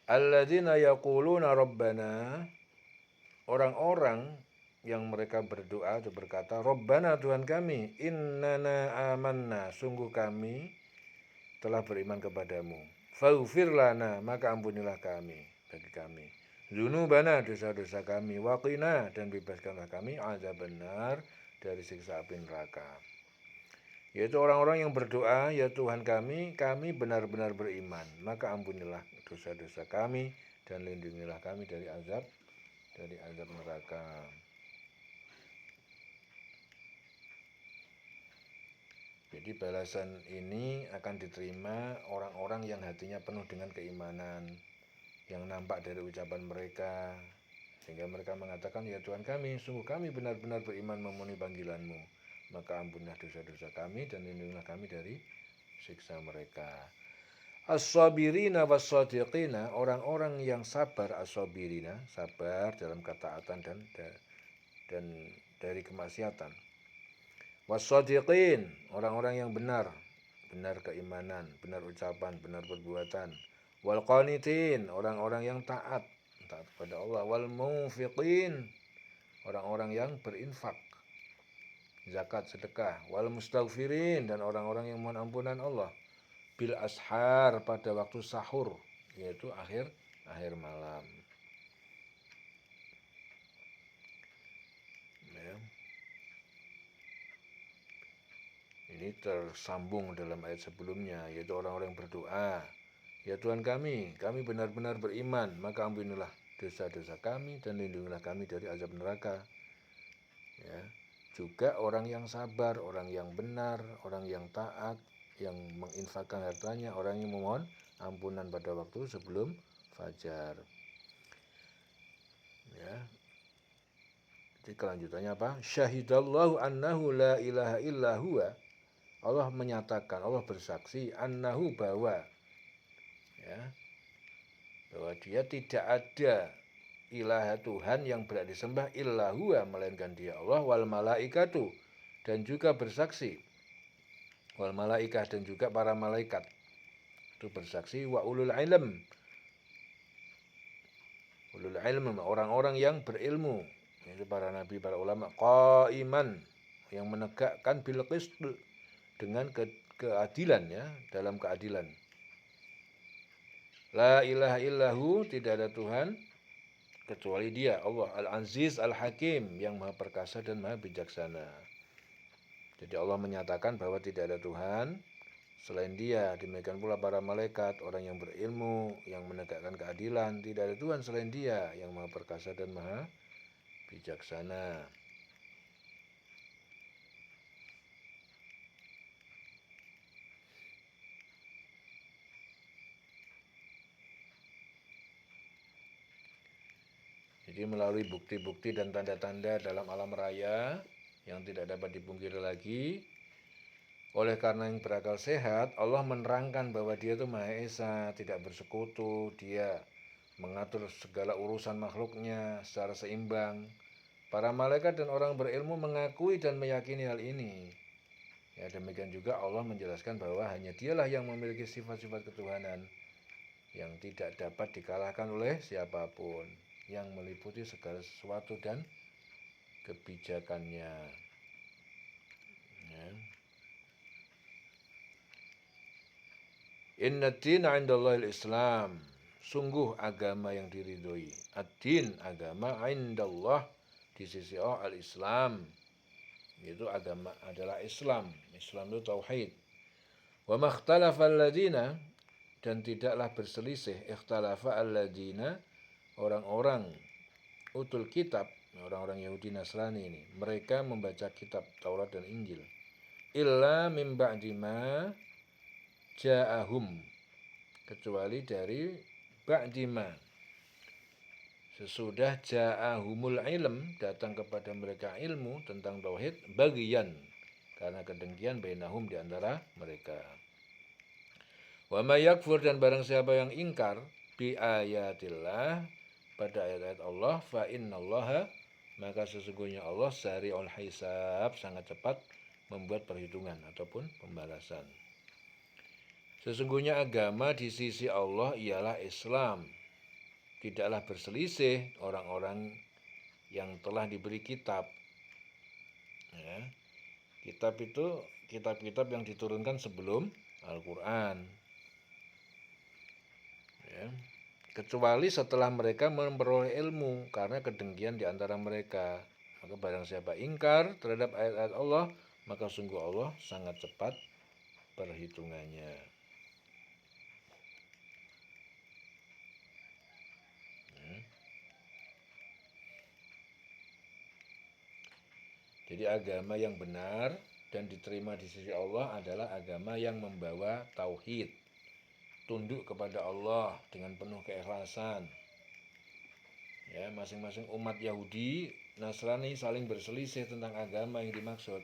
Alladzina yaquluna rabbana, orang-orang yang mereka berdoa atau berkata, Rabbana Tuhan kami, innana amanna, sungguh kami telah beriman kepadamu. Faghfir lana, maka ampunilah kami, bagi kami. Dzunubana, dosa-dosa kami, waqina, dan bebaskanlah kami, azabannar, dari siksa api neraka. Yaitu orang-orang yang berdoa, ya Tuhan kami benar-benar beriman, maka ampunilah dosa-dosa kami dan lindungilah kami dari azab neraka. Jadi balasan ini akan diterima orang-orang yang hatinya penuh dengan keimanan, yang nampak dari ucapan mereka, sehingga mereka mengatakan, ya Tuhan kami, sungguh kami benar-benar beriman memenuhi panggilan-Mu, maka ampunilah dosa-dosa kami dan lindungilah kami dari siksa mereka. As-sabirina was-sadiqina, orang-orang yang sabar, as-sabirina, sabar dalam ketaatan dan dari kemaksiatan. Was-sadiqin, orang-orang yang benar keimanan, benar ucapan, benar perbuatan. Wal qanitin, orang-orang yang taat kepada Allah. Wal munfiqin, orang-orang yang berinfak, zakat, sedekah. Wal mustaghfirin, dan orang-orang yang mohon ampunan Allah. Bil ashar, pada waktu sahur, yaitu akhir malam. Ya. Ini tersambung dalam ayat sebelumnya, yaitu orang-orang yang berdoa, ya Tuhan kami benar-benar beriman, maka ampunilah dosa-dosa kami dan lindungilah kami dari azab neraka. Ya. Juga orang yang sabar, orang yang benar, orang yang taat, yang menginfakkan hartanya, orang yang memohon ampunan pada waktu sebelum fajar. Ya. Jadi kelanjutannya apa? Syahidallahu annahu la ilaha illa huwa. Allah menyatakan, Allah bersaksi, annahu, bahwa, ya, bahwa dia tidak ada ilaha Tuhan yang berhak disembah illa huwa, melainkan dia Allah, wal malaikatu, dan juga bersaksi, wal malaikah, dan juga para malaikat itu bersaksi, wa ulul ilm, orang-orang yang berilmu, yaitu para nabi, para ulama, qaiman, yang menegakkan bil qist, dengan keadilan, ya, dalam keadilan. La ilaha illahu, tidak ada Tuhan kecuali dia, Allah, Al-Aziz Al-Hakim, yang maha perkasa dan maha bijaksana. Jadi Allah menyatakan bahwa tidak ada Tuhan selain dia. Demikian pula para malaikat, orang yang berilmu, yang menegakkan keadilan, tidak ada Tuhan selain dia, yang maha perkasa dan maha bijaksana. Jadi melalui bukti-bukti dan tanda-tanda dalam alam raya yang tidak dapat dipungkiri lagi, oleh karena yang berakal sehat, Allah menerangkan bahwa dia itu Maha Esa, tidak bersekutu, dia mengatur segala urusan makhluknya secara seimbang. Para malaikat dan orang berilmu mengakui dan meyakini hal ini. Ya, demikian juga Allah menjelaskan bahwa hanya dialah yang memiliki sifat-sifat ketuhanan yang tidak dapat dikalahkan oleh siapapun, yang meliputi segala sesuatu dan kebijakannya. Ya. Inna dina indallahil Islam. Sungguh agama yang diridhoi. Ad-din, agama, indallah, di sisi Allah, al-Islam. Itu agama adalah Islam. Islam itu tauhid. Wa makhtalafa alladina, dan tidaklah berselisih, ikhtalafa alladina, orang-orang utul kitab, orang-orang Yahudi Nasrani ini, mereka membaca kitab Taurat dan Injil, illa min ba'di ma ja'ahum, kecuali dari ba'dima, sesudah ja'ahumul ilm, datang kepada mereka ilmu tentang tauhid, bagian, karena kedengkian, bainahum, di antara mereka. Wa may yakfur, dan barang siapa yang ingkar, bi ayatillah, pada ayat-ayat Allah, fa innallaha, maka sesungguhnya Allah sari'ul hisab, sangat cepat membuat perhitungan ataupun pembalasan. Sesungguhnya agama di sisi Allah ialah Islam. tidaklah berselisih orang-orang yang telah diberi kitab. Ya. Kitab itu kitab-kitab yang diturunkan sebelum Al-Quran. Ya. Kecuali setelah mereka memperoleh ilmu, karena kedengkian di antara mereka. Maka barang siapa ingkar terhadap ayat-ayat Allah, maka sungguh Allah sangat cepat perhitungannya. Jadi agama yang benar dan diterima di sisi Allah adalah agama yang membawa tauhid, tunduk kepada Allah dengan penuh keikhlasan. Ya, masing-masing umat Yahudi, Nasrani saling berselisih tentang agama yang dimaksud,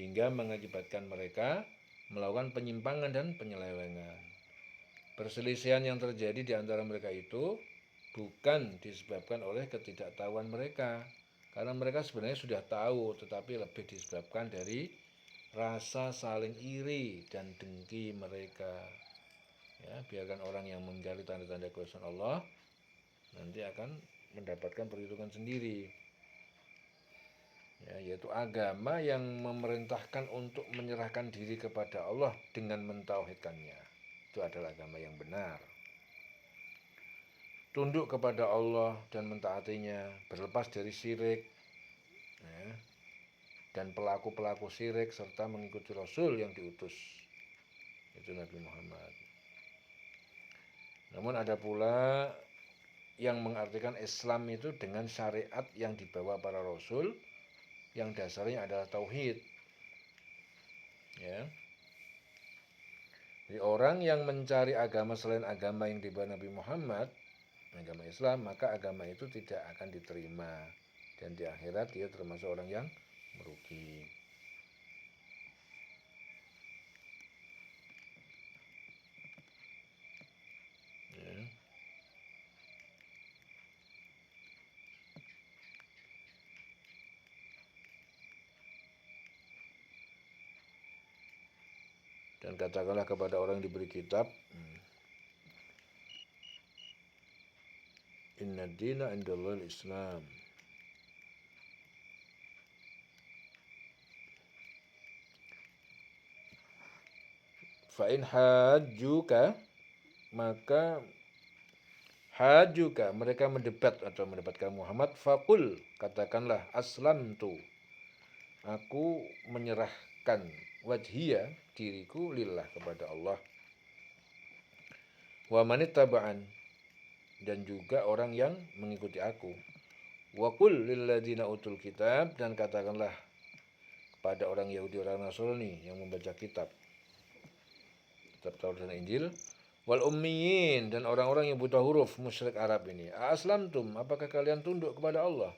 hingga mengakibatkan mereka melakukan penyimpangan dan penyelewengan. Perselisihan yang terjadi di antara mereka itu bukan disebabkan oleh ketidaktahuan mereka, karena mereka sebenarnya sudah tahu, tetapi lebih disebabkan dari rasa saling iri dan dengki mereka. Ya, biarkan orang yang menggali tanda-tanda kekuasaan Allah nanti akan mendapatkan perhitungan sendiri. Ya, yaitu agama yang memerintahkan untuk menyerahkan diri kepada Allah dengan mentauhidkannya. Itu adalah agama yang benar. Tunduk kepada Allah dan mentaatinya, berlepas dari syirik, ya, dan pelaku-pelaku syirik, serta mengikuti Rasul yang diutus, itu Nabi Muhammad. Namun ada pula yang mengartikan Islam itu dengan syariat yang dibawa para Rasul, yang dasarnya adalah tauhid. Ya. Jadi orang yang mencari agama selain agama yang dibawa Nabi Muhammad, agama Islam, maka agama itu tidak akan diterima, dan di akhirat dia termasuk orang yang merugi. Ya. Dan katakanlah kepada orang yang diberi kitab, inna dina indallahil Islam. Fa'in hajuka, maka hajuka, mereka mendebat atau mendebatkan Muhammad, faqul, katakanlah, aslamtu, aku menyerahkan wajhiya, diriku, lillah, kepada Allah. Wa manittaba'an, dan juga orang yang mengikuti aku. Wa qul lilladzina utul kitab, dan katakanlah kepada orang Yahudi, orang Nasrani yang membaca kitab Taurat dan Injil, wal ummiyin, dan orang-orang yang buta huruf, musyrik Arab ini, aslamtum, apakah kalian tunduk kepada Allah?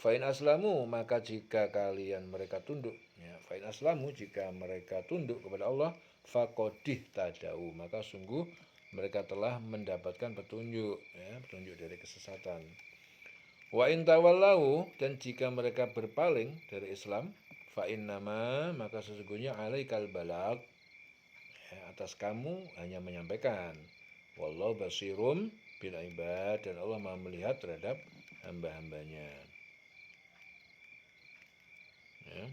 Fa'in aslamu, maka jika kalian mereka tunduk, ya, fa'in aslamu, jika mereka tunduk kepada Allah, faqadih tadau, maka sungguh mereka telah mendapatkan petunjuk, ya, petunjuk dari kesesatan. Wa in tawallau, dan jika mereka berpaling dari Islam, fa'in nama, maka sesungguhnya alaikal balag, ya, atas kamu hanya menyampaikan. Wallahu basirum bil ibad, dan Allah Maha melihat terhadap hamba-hambanya. Ya.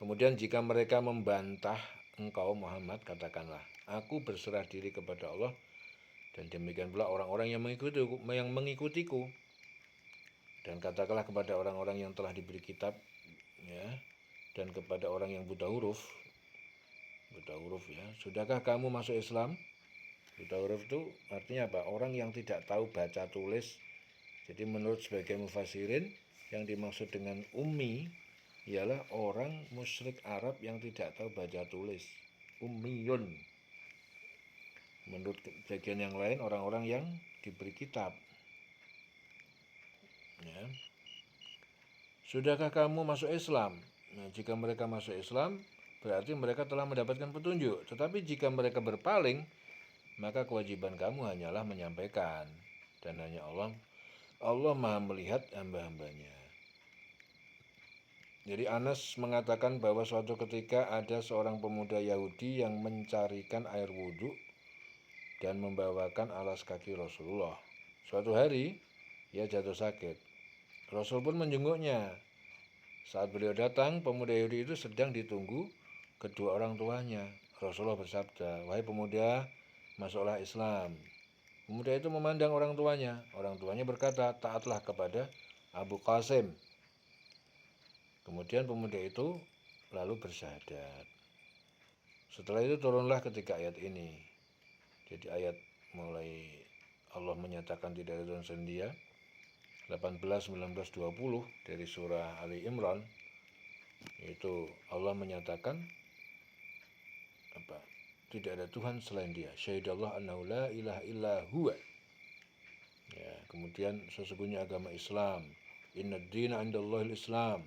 Kemudian jika mereka membantah engkau Muhammad, katakanlah, aku berserah diri kepada Allah, dan demikian pula orang-orang yang mengikutiku. Dan katakanlah kepada orang-orang yang telah diberi kitab, ya, dan kepada orang yang buta huruf, ya, sudahkah kamu masuk Islam? Buta huruf itu artinya apa? Orang yang tidak tahu baca tulis. Jadi menurut sebagian mufassirin, yang dimaksud dengan ummi ialah orang musyrik Arab yang tidak tahu baca tulis, ummiyun. Menurut bagian yang lain, orang-orang yang diberi kitab. Ya. Sudahkah kamu masuk Islam? Nah, jika mereka masuk Islam, berarti mereka telah mendapatkan petunjuk. Tetapi jika mereka berpaling, maka kewajiban kamu hanyalah menyampaikan. Dan hanya Allah Maha melihat hamba-hambanya. Jadi Anas mengatakan bahwa suatu ketika ada seorang pemuda Yahudi yang mencarikan air wudhu dan membawakan alas kaki Rasulullah. Suatu hari ia jatuh sakit. Rasul pun menjenguknya. Saat beliau datang, pemuda Yahudi itu sedang ditunggu kedua orang tuanya. Rasulullah bersabda, "Wahai pemuda, masuklah Islam." Pemuda itu memandang orang tuanya. Orang tuanya berkata, "Taatlah kepada Abu Qasim." Kemudian pemuda itu lalu bersyahadat. Setelah itu turunlah ketika ayat ini. Jadi ayat mulai Allah menyatakan tidak ada Tuhan selain Dia, 18, 19, 20 dari surah Ali Imran, yaitu Allah menyatakan apa? Tidak ada Tuhan selain Dia. Syahidallah annahu la ilaha illa huwa. Ya, kemudian sesungguhnya agama Islam. Inna ad-dina 'indallahil Islam.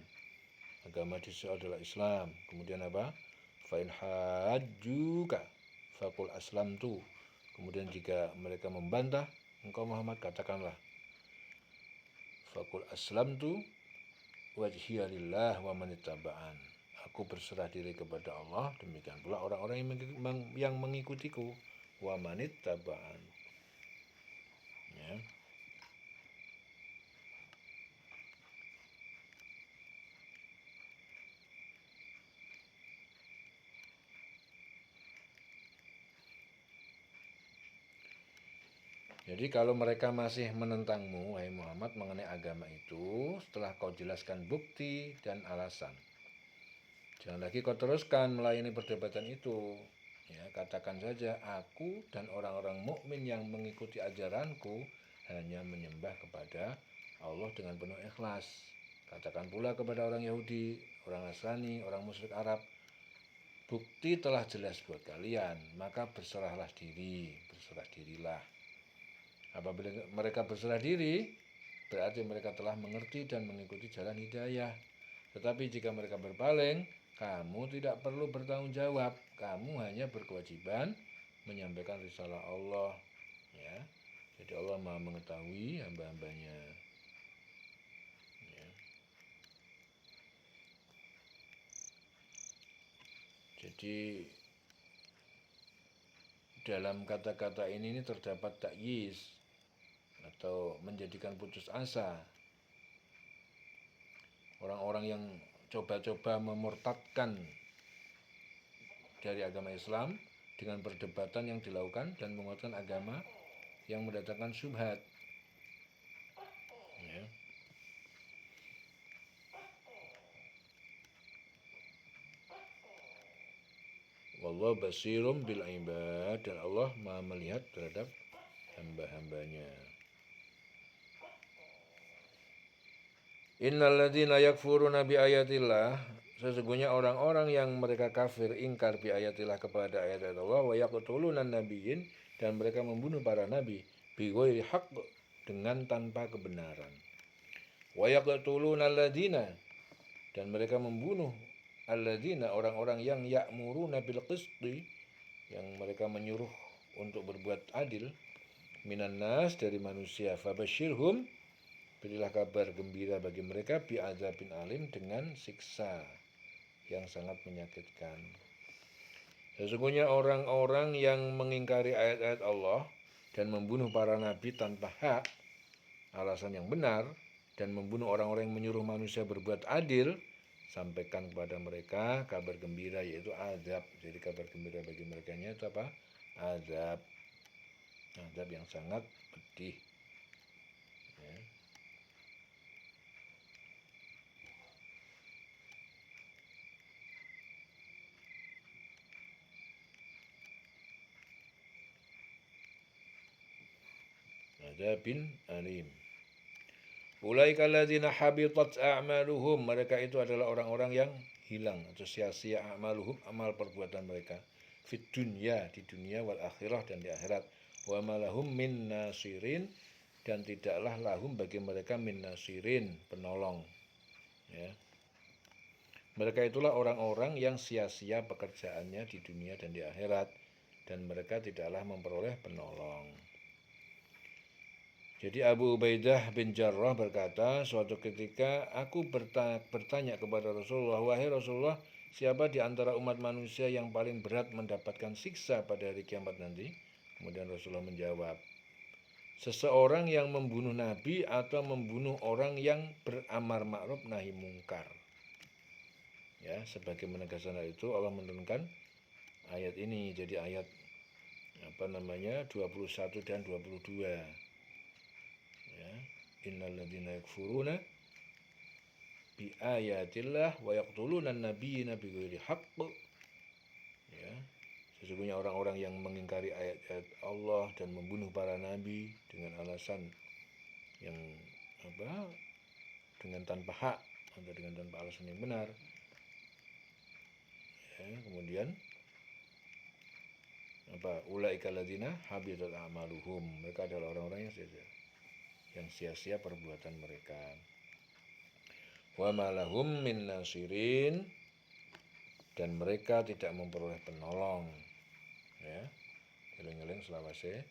Agama di sisi adalah Islam. Kemudian apa? Fa in hajjuka faqul aslamtu. Kemudian jika mereka membantah, engkau Muhammad katakanlah faqul aslamtu wajhiya lillah wa manittaba'an. Aku berserah diri kepada Allah, demikian pula orang-orang yang mengikutiku, wa manittaba'an. Ya. Jadi kalau mereka masih menentangmu, wahai Muhammad, mengenai agama itu, setelah kau jelaskan bukti dan alasan, jangan lagi kau teruskan melayani perdebatan itu. Ya, katakan saja, aku dan orang-orang mukmin yang mengikuti ajaranku hanya menyembah kepada Allah dengan penuh ikhlas. Katakan pula kepada orang Yahudi, orang Nasrani, orang musyrik Arab, bukti telah jelas buat kalian, maka berserah dirilah. Apabila mereka berserah diri, berarti mereka telah mengerti dan mengikuti jalan hidayah. Tetapi jika mereka berpaling, kamu tidak perlu bertanggung jawab. Kamu hanya berkewajiban menyampaikan risalah Allah. Ya. Jadi Allah Maha mengetahui hamba-hambanya. Ya. Jadi dalam kata-kata ini terdapat takyis atau menjadikan putus asa. Orang-orang yang coba-coba memurtadkan dari agama Islam dengan perdebatan yang dilakukan dan menguatkan agama yang mendatangkan syubhat. Ya. Wallahu basirum bil ibad, dan Allah Maha melihat terhadap hamba-hambanya. Innal ladzina yakfuruna bi ayatillah, sesungguhnya orang-orang yang mereka kafir ingkar bi ayatillah kepada ayat-ayat Allah, wa yaqtuluna nabiyyin, dan mereka membunuh para nabi bi ghairi haqq, dengan tanpa kebenaran. Wa yaqtuluna alladzina, dan mereka membunuh alladzina, orang-orang yang ya'muruna bil qisti, yang mereka menyuruh untuk berbuat adil, minan nas, dari manusia, fabasyirhum, berilah kabar gembira bagi mereka bi azabin alim, dengan siksa yang sangat menyakitkan. Sesungguhnya orang-orang yang mengingkari ayat-ayat Allah dan membunuh para nabi tanpa hak, alasan yang benar, dan membunuh orang-orang yang menyuruh manusia berbuat adil, sampaikan kepada mereka kabar gembira, yaitu azab. Jadi kabar gembira bagi mereka itu apa? Azab. Azab yang sangat pedih. Ya. Azabin alim. Ulaika alladzina habitat a'maluhum, mereka itu adalah orang-orang yang hilang atau sia-sia a'maluhum, amal perbuatan mereka, fit dunya, di dunia, wal akhirah, dan di akhirat. Wa malahum min nasirin, dan tidaklah lahum bagi mereka min nasirin, penolong. Ya. Mereka itulah orang-orang yang sia-sia pekerjaannya di dunia dan di akhirat, dan mereka tidaklah memperoleh penolong. Jadi Abu Ubaidah bin Jarrah berkata, suatu ketika aku bertanya kepada Rasulullah, wahai Rasulullah, siapa di antara umat manusia yang paling berat mendapatkan siksa pada hari kiamat nanti? Kemudian Rasulullah menjawab, seseorang yang membunuh Nabi atau membunuh orang yang beramar ma'ruf nahi mungkar. Ya, sebagai menegaskan hal itu Allah menurunkan ayat ini. Jadi ayat 21 dan 22. Ya, innalladzina yakfuruna bi ayatillah wa yaqtuluna an-nabiyina bighairi haqq. Ya, sesungguhnya orang-orang yang mengingkari ayat-ayat Allah dan membunuh para nabi dengan alasan yang dengan tanpa hak atau dengan tanpa alasan yang benar. Ya, kemudian ulaika ladzina habitat a'maluhum, mereka adalah orang-orang yang sia-sia perbuatan mereka. Wa malahum min nasirin, dan mereka tidak memperoleh penolong. Ya, eling-eling selawase.